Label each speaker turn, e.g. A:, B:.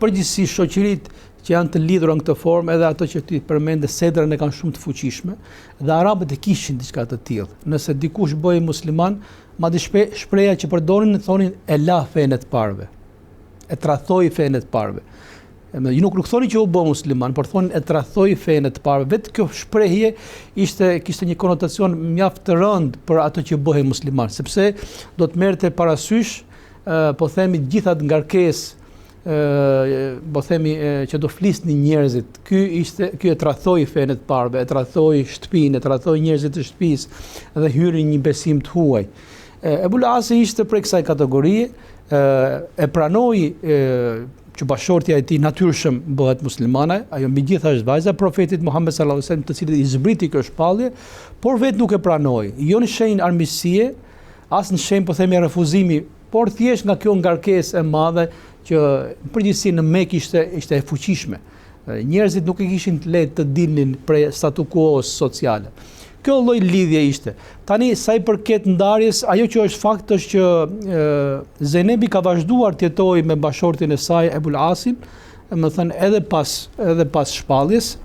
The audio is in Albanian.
A: përgjithësi shoqëritë që janë të lidhura në këtë formë, edhe ato që ti përmende sedrën e kanë shumë të fuqishme, dhe arabët e kishin diçka të tillë. Nëse dikush bëhej musliman, madje shpreha që përdorin thonin e la fenë të parëve, e tradhoi fenë të parëve. Ju nuk thonin që u bë musliman, por thonin e tradhoi fenë të parëve. Vetë kjo shprehje kishte një konotacion mjaft të rëndë për ato që bëhej musliman, sepse do të merrte parasysh, po themi, gjithat ngarkesë, po themi që do flisnin njerëzit. Ky e tradhoi fenë të parëve, e tradhoi shtëpinë, e tradhoi njerëzit të shtëpisë dhe hyri një besim të huaj. Ebul Asi ishte prej kësaj kategorie, e pranoi që bashortja e tij natyrshëm bëhet muslimane, ajo mbi gjitha është vajza profetit Muhammed sallallahu alaihi wasallam, të cilit i zbriti kjo shpallje, por vetë nuk e pranoi. Jo në shenjë armiqësie, as në shenjë, po themi, refuzimi, por thjesht nga kjo ngarkesë e madhe që në përgjithësi në Mekë ishte e fuqishme. Njerëzit nuk e kishin të lehtë të dilnin prej statu quo sociale. Kjo lloj lidhje ishte. Tani sa i përket ndarjes, ajo që është fakt është që Zenebi ka vazhduar të jetojë me bashortin e saj Ebul Asin, më thënë edhe pas shpalljes,